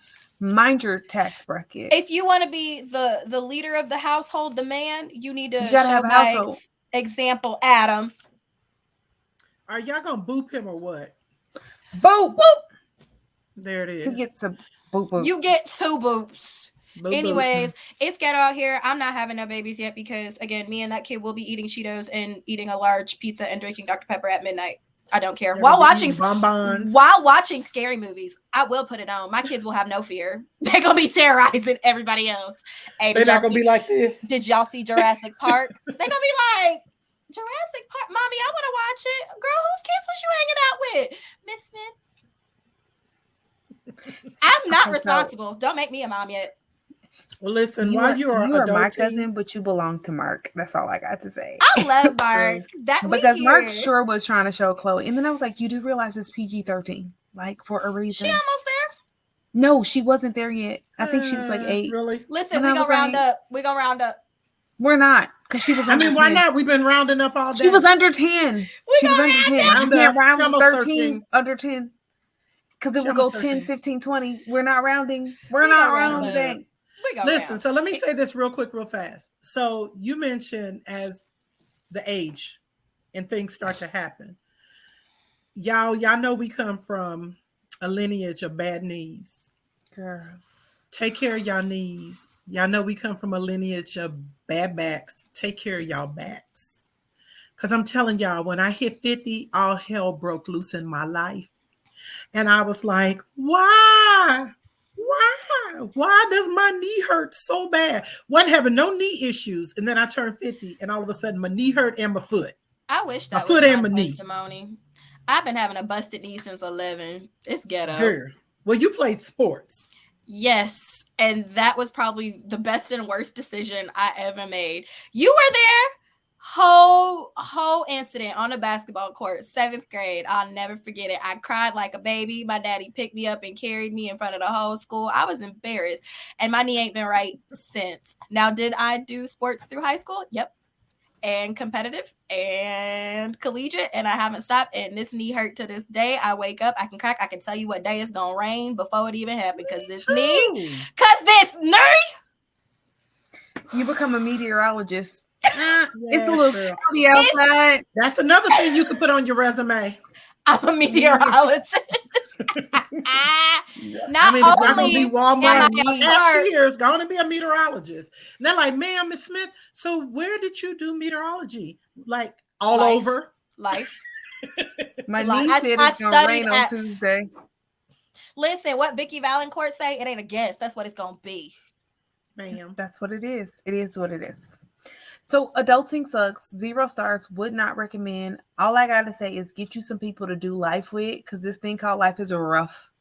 your tax bracket. If you want to be the leader of the household, the man, you need to show have a household. Example, Adam. Are y'all gonna boop him or what? Boop, boop. There it is. He gets a boop, boop. You get 2 boops. Boop, Anyways, boop. It's ghetto out here. I'm not having no babies yet because, again, me and that kid will be eating Cheetos and eating a large pizza and drinking Dr. Pepper at midnight. I don't care. While watching scary movies, I will put it on. My kids will have no fear. They're gonna be terrorizing everybody else. Hey, they're not gonna be like this. Did y'all see Jurassic Park? They're gonna be like, Jurassic Park, mommy, I want to watch it. Girl, whose kids was you hanging out with? Miss Smith. I'm not responsible. Don't make me a mom yet. Well, listen, you are my cousin, but you belong to Mark. That's all I got to say. I love Mark. Because Mark sure was trying to show Chloe. And then I was like, you do realize it's PG-13, like for a reason. She almost there? No, she wasn't there yet. I think she was like 8. Really? Listen, we're going to round up. We're going to round up. We're not. Because she was under 10. Why not? We've been rounding up all day. She was under 10. She was under 10. You can't round 13 under 10. Because it would go 10, 15, 20. We're not rounding. We're not rounding today. Listen, so let me say this real quick, real fast. So you mentioned as the age and things start to happen. Y'all know we come from a lineage of bad knees. Girl. Take care of y'all knees. Y'all know we come from a lineage of bad backs. Take care of y'all backs. Because I'm telling y'all, when I hit 50, all hell broke loose in my life. And I was like, why? Why does my knee hurt so bad? Wasn't having no knee issues, and then I turned 50, and all of a sudden my knee hurt and my foot. I wish that was my testimony. I've been having a busted knee since 11. It's ghetto. Girl. Well, you played sports. Yes, and that was probably the best and worst decision I ever made. You were there. Whole incident on a basketball court, 7th grade. I'll never forget it. I cried like a baby. My daddy picked me up and carried me in front of the whole school. I was embarrassed, and my knee ain't been right since. Now, did I do sports through high school? Yep. And competitive and collegiate, and I haven't stopped, and this knee hurt to this day. I wake up, I can crack, I can tell you what day it's gonna rain before it even happened, because this knee. You become a meteorologist. It's a Yes, little cloudy outside. That's another thing you could put on your resume. I'm a meteorologist. Not only be Walmart am is going to be a meteorologist. And they're like, ma'am, Miss Smith, so where did you do meteorology? Like all over? Life. My niece said it's going to rain on Tuesday. Listen, what Vicky Valancourt say? It ain't a guess. That's what it's going to be. Ma'am. That's what it is. It is what it is. So adulting sucks. 0 stars. Would not recommend. All I gotta say is get you some people to do life with, because this thing called life is rough.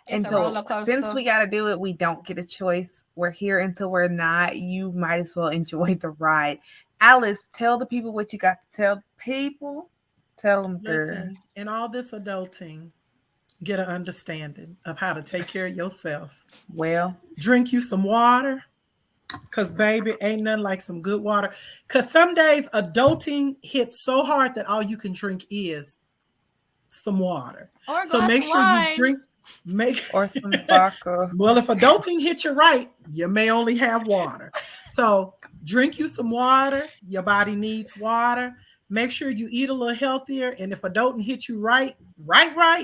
And so since we gotta do it, we don't get a choice. We're here until we're not. You might as well enjoy the ride. Alice, tell the people what you got to tell people. Tell them, girl. Listen, in all this adulting, get an understanding of how to take care of yourself. Well, drink you some water. Because, baby, ain't nothing like some good water. Because some days adulting hits so hard that all you can drink is some water. Or a So glass make of sure you wine. drink. Make Or some vodka. Well, if adulting hit you right, you may only have water. So drink you some water. Your body needs water. Make sure you eat a little healthier. And if adulting hit you right,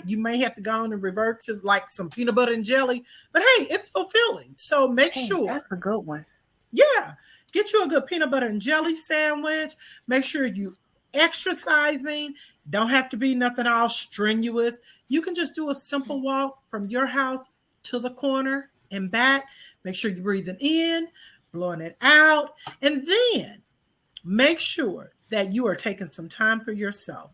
you may have to go on and revert to like some peanut butter and jelly. But hey, it's fulfilling. So make sure. That's a good one. Yeah. Get you a good peanut butter and jelly sandwich. Make sure you exercising. Don't have to be nothing all strenuous. You can just do a simple walk from your house to the corner and back. Make sure you're breathing in, blowing it out. And then make sure that you are taking some time for yourself.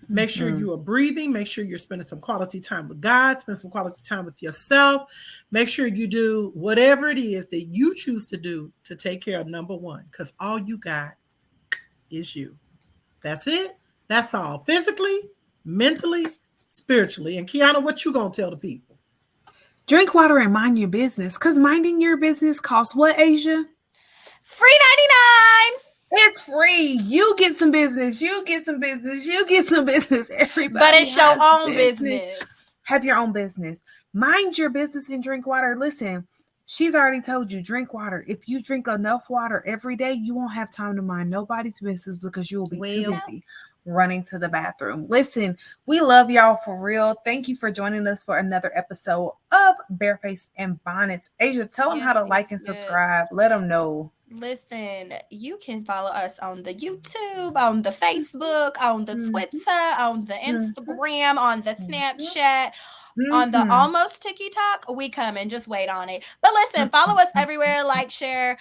Make sure you are breathing. Make sure you're spending some quality time with God. Spend some quality time with yourself. Make sure you do whatever it is that you choose to do to take care of number one, because all you got is you. That's it. That's all. Physically, mentally, spiritually. And Kiana, what you gonna tell the people? Drink water and mind your business. Because minding your business costs what, Asia? Free 99. It's free. You get some business. You get some business. You get some business. Everybody. But it's your has own business. Have your own business. Mind your business and drink water. Listen, she's already told you, drink water. If you drink enough water every day, you won't have time to mind nobody's business because you will be too busy running to the bathroom. Listen, we love y'all for real. Thank you for joining us for another episode of Barefaced and Bonnets. Asia, tell them how to like and subscribe. Let them know. Listen, you can follow us on the YouTube, on the Facebook, on the Twitter, on the Instagram, on the Snapchat, on the almost TikTok. We coming, just wait on it. But listen, follow us everywhere. Like, share,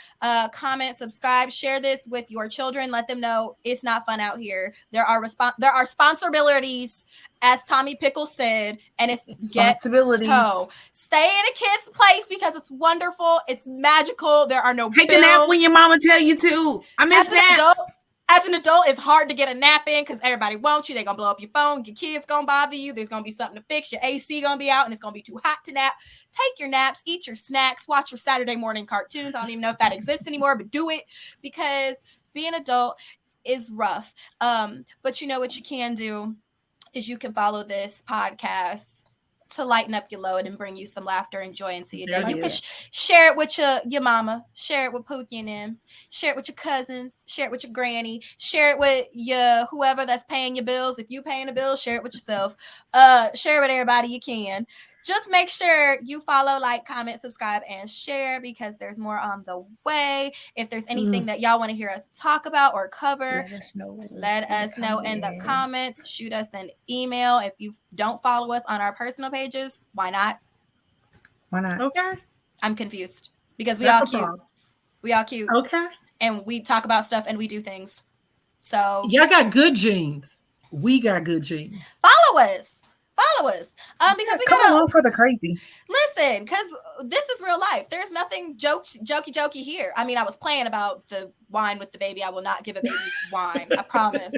comment, subscribe. Share this with your children. Let them know it's not fun out here. There are responsibilities, as Tommy Pickles said, and it's responsibilities. Ghetto. Stay in a kid's place because it's wonderful. It's magical. There are no Take bills. a nap when your mama tell you to. I miss naps. As an adult, it's hard to get a nap in because everybody wants you. They're going to blow up your phone. Your kids going to bother you. There's going to be something to fix. Your AC going to be out and it's going to be too hot to nap. Take your naps, eat your snacks, watch your Saturday morning cartoons. I don't even know if that exists anymore, but do it because being an adult is rough. But you know what you can do is you can follow this podcast to lighten up your load and bring you some laughter and joy into your day. You can share it with your mama, share it with Pookie and them, share it with your cousins, share it with your granny, share it with your whoever that's paying your bills. If you paying the bills, share it with yourself. Share it with everybody you can. Just make sure you follow, like, comment, subscribe, and share because there's more on the way. If there's anything that y'all want to hear us talk about or cover, let us know in the comments. Shoot us an email. If you don't follow us on our personal pages, why not? Why not? Okay. I'm confused because we all cute. Problem. We all cute. Okay. And we talk about stuff and we do things. So y'all got good genes. We got good genes. Follow us. Because we come gotta along for the crazy. Listen, because this is real life. There's nothing jokey here. I mean, I was playing about the wine with the baby. I will not give a baby wine. I promise.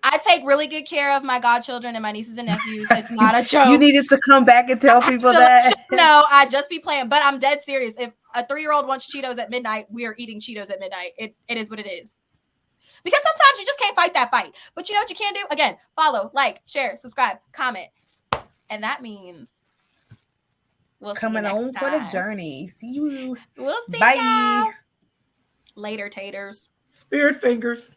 I take really good care of my godchildren and my nieces and nephews. It's not a joke. You needed to come back and tell people that. No, I just be playing, but I'm dead serious. If a 3-year-old wants Cheetos at midnight, we are eating Cheetos at midnight. It is what it is. Because sometimes you just can't fight that fight. But you know what you can do? Again, follow, like, share, subscribe, comment. And that means we'll coming see you on next for the time. Journey. See you. We'll see Bye. y'all. Later, taters. Spirit fingers.